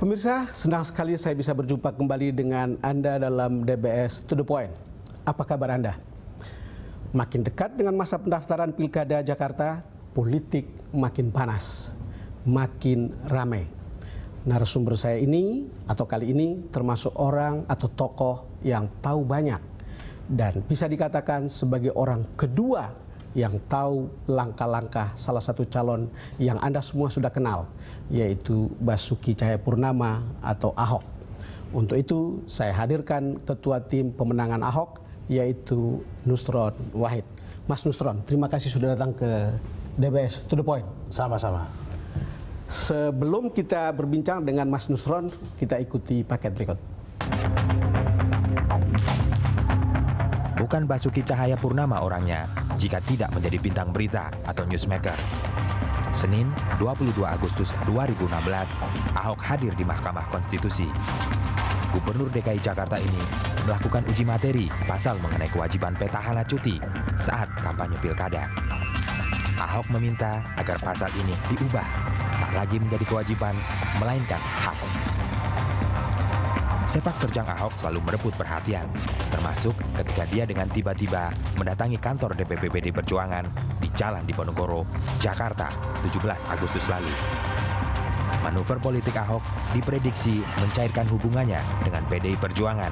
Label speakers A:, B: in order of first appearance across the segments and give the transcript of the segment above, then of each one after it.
A: Pemirsa, senang sekali saya bisa berjumpa kembali dengan Anda dalam DBS To The Point. Apa kabar Anda? Makin dekat dengan masa pendaftaran Pilkada Jakarta, politik makin panas, makin ramai. Narasumber saya ini atau kali ini termasuk orang atau tokoh yang tahu banyak dan bisa dikatakan sebagai orang kedua yang tahu langkah-langkah salah satu calon yang Anda semua sudah kenal, yaitu Basuki Cahayapurnama atau Ahok. Untuk itu saya hadirkan ketua tim pemenangan Ahok, yaitu Nusron Wahid. Mas Nusron, terima kasih sudah datang ke DBS To The Point.
B: Sama-sama.
A: Sebelum kita berbincang dengan Mas Nusron, kita ikuti paket berikut.
C: Bukan Basuki Cahayapurnama orangnya jika tidak menjadi bintang berita atau newsmaker. Senin 22 Agustus 2016, Ahok hadir di Mahkamah Konstitusi. Gubernur DKI Jakarta ini melakukan uji materi pasal mengenai kewajiban petahana cuti saat kampanye pilkada. Ahok meminta agar pasal ini diubah, tak lagi menjadi kewajiban, melainkan hak. Sepak terjang Ahok selalu merebut perhatian, termasuk ketika dia dengan tiba-tiba mendatangi kantor DPP PD Perjuangan di Jalan Diponegoro, Jakarta, 17 Agustus lalu. Manuver politik Ahok diprediksi mencairkan hubungannya dengan PDI Perjuangan.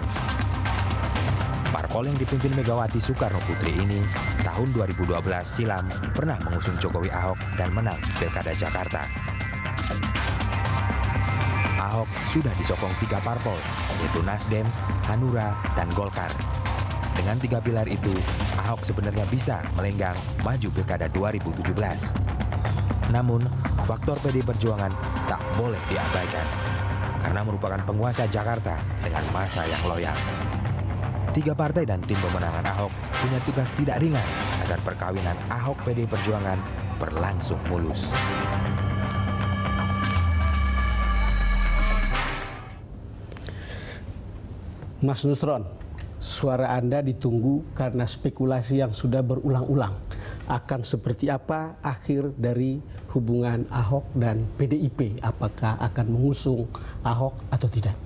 C: Parpol yang dipimpin Megawati Soekarno Putri ini tahun 2012 silam pernah mengusung Jokowi Ahok dan menang Pilkada Jakarta. Ahok sudah disokong 3 parpol, yaitu Nasdem, Hanura, dan Golkar. Dengan 3 pilar itu, Ahok sebenarnya bisa melenggang maju Pilkada 2017. Namun, faktor PD Perjuangan tak boleh diabaikan, karena merupakan penguasa Jakarta dengan masa yang loyal. 3 partai dan tim pemenangan Ahok punya tugas tidak ringan agar perkawinan Ahok PD Perjuangan berlangsung mulus.
A: Mas Nusron, suara Anda ditunggu karena spekulasi yang sudah berulang-ulang. Akan seperti apa akhir dari hubungan Ahok dan PDIP? Apakah akan mengusung Ahok atau tidak?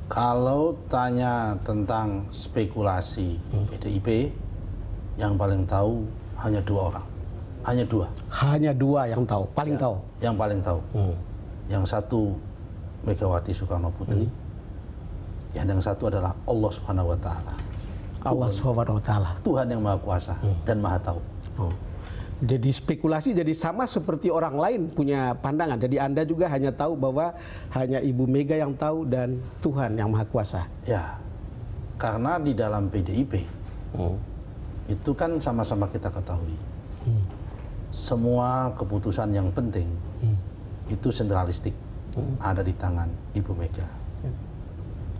B: Kalau tanya tentang spekulasi PDIP, yang paling tahu hanya 2 orang. Hanya 2.
A: Hanya 2 yang tahu, paling tahu.
B: Yang paling tahu. Yang satu Megawati Soekarno Putri. Yang satu adalah Allah Subhanahu wa Ta'ala.
A: Allah Subhanahu wa Ta'ala.
B: Tuhan yang Maha Kuasa dan Maha Tahu.
A: Jadi spekulasi jadi sama seperti orang lain punya pandangan. Jadi Anda juga hanya tahu bahwa hanya Ibu Mega yang tahu dan Tuhan yang Maha Kuasa.
B: Ya, karena di dalam PDIP itu kan sama-sama kita ketahui. Semua keputusan yang penting itu sentralistik, ada di tangan Ibu Mega.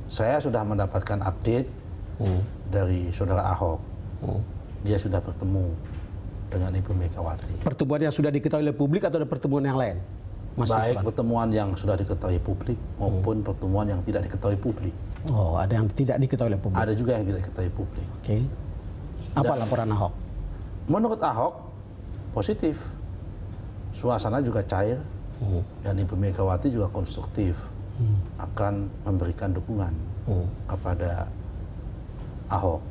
B: Saya sudah mendapatkan update dari saudara Ahok. Dia sudah bertemu dengan Ibu Megawati.
A: Pertemuan yang sudah diketahui oleh publik atau ada pertemuan yang lain? Mas
B: Baik
A: Nusron?
B: pertemuan yang sudah diketahui publik maupun pertemuan yang tidak diketahui publik.
A: Oh, ada yang tidak diketahui oleh publik.
B: Ada juga yang tidak diketahui publik.
A: Oke. Apa laporan Ahok?
B: Menurut Ahok, positif. Suasana juga cair dan Ibu Megawati juga konstruktif. Akan memberikan dukungan kepada Ahok.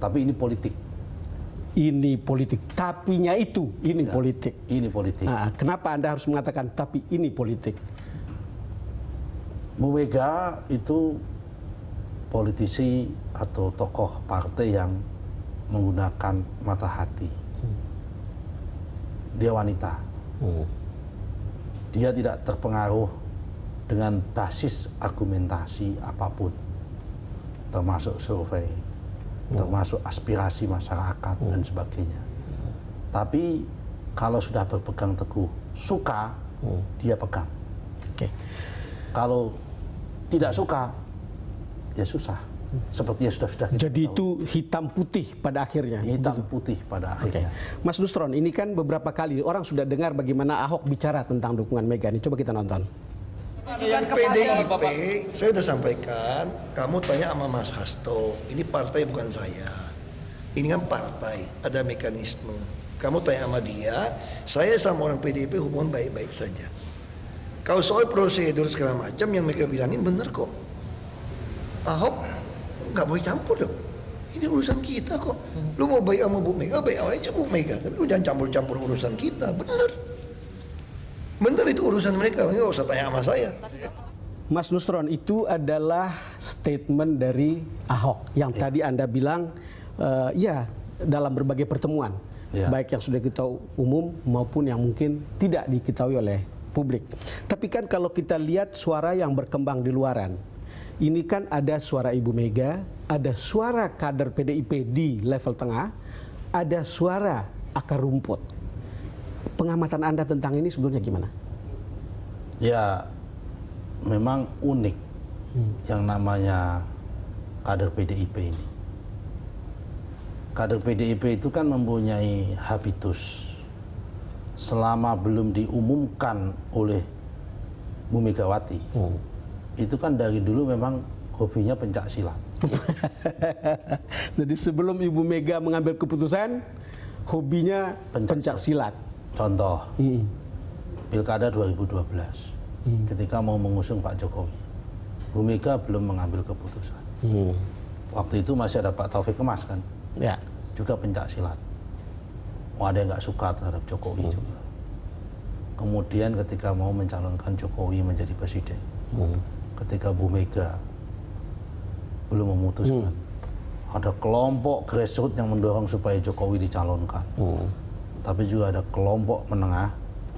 B: Tapi ini politik.
A: Ini politik. Tapinya itu, ini politik.
B: Ini politik.
A: Nah, kenapa Anda harus mengatakan tapi ini politik?
B: Bu Mega itu politisi atau tokoh partai yang menggunakan mata hati. Dia wanita. Dia tidak terpengaruh dengan basis argumentasi apapun, termasuk survei, termasuk aspirasi masyarakat dan sebagainya. Tapi kalau sudah berpegang teguh, suka, dia pegang.
A: Oke.
B: Kalau tidak suka, ya susah. Seperti yang sudah kita
A: Jadi
B: tahu.
A: itu hitam putih pada akhirnya.
B: Hitam putih pada akhirnya.
A: Mas Nusron, ini kan beberapa kali orang sudah dengar bagaimana Ahok bicara tentang dukungan Mega. Ini coba kita nonton.
D: PDIP, saya sudah sampaikan, kamu tanya sama Mas Hasto, ini partai bukan saya. Ini kan partai, ada mekanisme. Kamu tanya sama dia, saya sama orang PDIP hubungan baik-baik saja. Kalau soal prosedur segala macam yang mereka bilangin bener kok. Ahok nggak boleh campur dong. Ini urusan kita kok. Lu mau baik sama Bu Mega, baik aja Bu Mega. Tapi lu jangan campur-campur urusan kita. Bener. Bener itu urusan mereka. Nggak usah tanya sama saya.
A: Mas Nusron, itu adalah statement dari Ahok yang tadi Anda bilang ya dalam berbagai pertemuan, baik yang sudah kita umum maupun yang mungkin tidak diketahui oleh publik. Tapi kan kalau kita lihat suara yang berkembang di luaran, ini kan ada suara Ibu Mega, ada suara kader PDIP di level tengah, ada suara akar rumput. Pengamatan Anda tentang ini sebelumnya gimana?
B: Ya, memang unik yang namanya kader PDIP ini. Kader PDIP itu kan mempunyai habitus selama belum diumumkan oleh Bu Megawati. Itu kan dari dulu memang hobinya pencak silat.
A: Jadi sebelum Ibu Mega mengambil keputusan, hobinya pencak silat.
B: Contoh, Pilkada 2012, ketika mau mengusung Pak Jokowi, Bu Mega belum mengambil keputusan. Waktu itu masih ada Pak Taufik Kemas kan, juga pencak silat. Ada yang nggak suka terhadap Jokowi juga. Kemudian ketika mau mencalonkan Jokowi menjadi presiden, ketika Bu Mega belum memutuskan, ada kelompok grassroots yang mendorong supaya Jokowi dicalonkan. Tapi juga ada kelompok menengah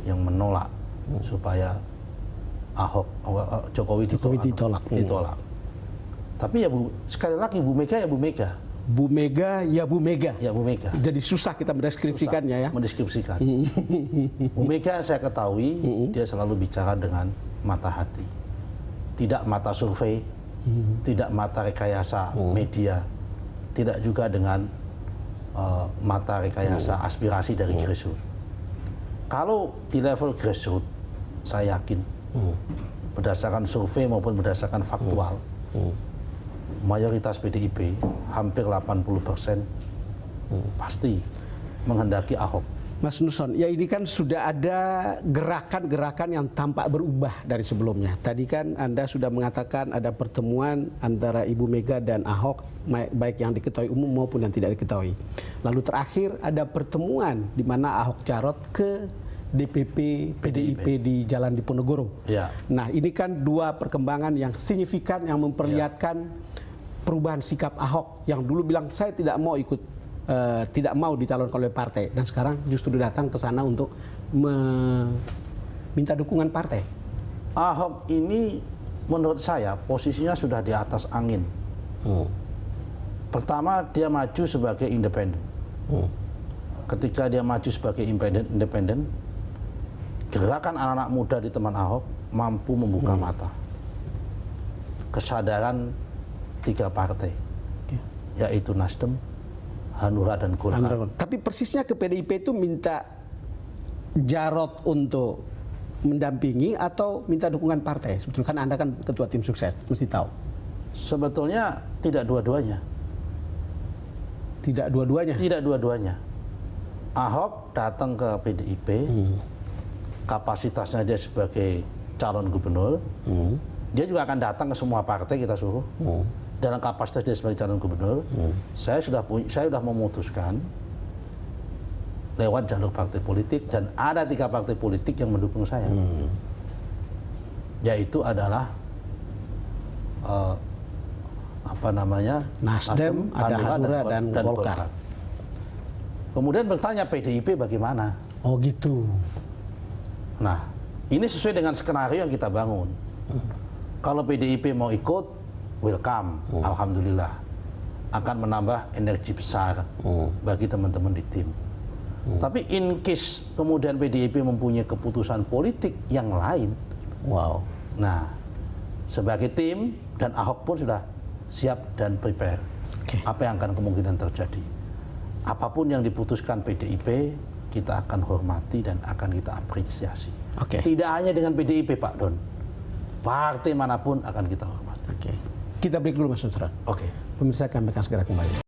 B: yang menolak supaya Jokowi ditolak. Tapi ya sekali lagi Bu Mega ya Bu Mega.
A: Bu Mega ya Bu Mega.
B: Ya Bu Mega.
A: Jadi susah kita mendeskripsikannya ya.
B: Mendeskripsikan. Bu Mega saya ketahui dia selalu bicara dengan mata hati. Tidak mata survei, tidak mata rekayasa media, tidak juga dengan mata rekayasa aspirasi dari grassroots. Kalau di level grassroots, saya yakin berdasarkan survei maupun berdasarkan faktual, mayoritas PDIP hampir 80% pasti menghendaki Ahok.
A: Mas Nusron, ya ini kan sudah ada gerakan-gerakan yang tampak berubah dari sebelumnya. Tadi kan Anda sudah mengatakan ada pertemuan antara Ibu Mega dan Ahok, baik yang diketahui umum maupun yang tidak diketahui. Lalu terakhir ada pertemuan di mana Ahok Jarot ke DPP PDIP di Jalan Diponegoro.
B: Ya.
A: Nah ini kan dua perkembangan yang signifikan yang memperlihatkan perubahan sikap Ahok yang dulu bilang saya tidak mau ikut tidak mau dicalonkan oleh partai dan sekarang justru datang ke sana untuk meminta dukungan partai.
B: Ahok ini menurut saya posisinya sudah di atas angin. Pertama dia maju sebagai independen. Ketika dia maju sebagai independen, gerakan anak-anak muda di teman Ahok mampu membuka mata. Kesadaran 3 partai, yaitu Nasdem, Hanura dan Golkar.
A: Tapi persisnya ke PDIP itu minta Jarot untuk mendampingi atau minta dukungan partai? Sebetulnya kan Anda kan ketua tim sukses, mesti tahu.
B: Sebetulnya tidak dua-duanya.
A: Tidak dua-duanya?
B: Tidak dua-duanya. Ahok datang ke PDIP, kapasitasnya dia sebagai calon gubernur, dia juga akan datang ke semua partai kita suruh. Dalam kapasitas dia sebagai calon gubernur, saya sudah memutuskan lewat jalur partai politik dan ada 3 partai politik yang mendukung saya, yaitu adalah
A: Nasdem, ada Hanura dan Golkar.
B: Kemudian bertanya PDIP bagaimana?
A: Oh gitu.
B: Nah, ini sesuai dengan skenario yang kita bangun. Kalau PDIP mau ikut, welcome, alhamdulillah, akan menambah energi besar bagi teman-teman di tim. Tapi in case kemudian PDIP mempunyai keputusan politik yang lain, nah sebagai tim dan Ahok pun sudah siap dan prepare. Apa yang akan kemungkinan terjadi? Apapun yang diputuskan PDIP, kita akan hormati dan akan kita apresiasi. Tidak hanya dengan PDIP, Pak Don, partai manapun akan kita hormati.
A: Kita break dulu Mas Nusron. Pemirsa kami akan segera kembali.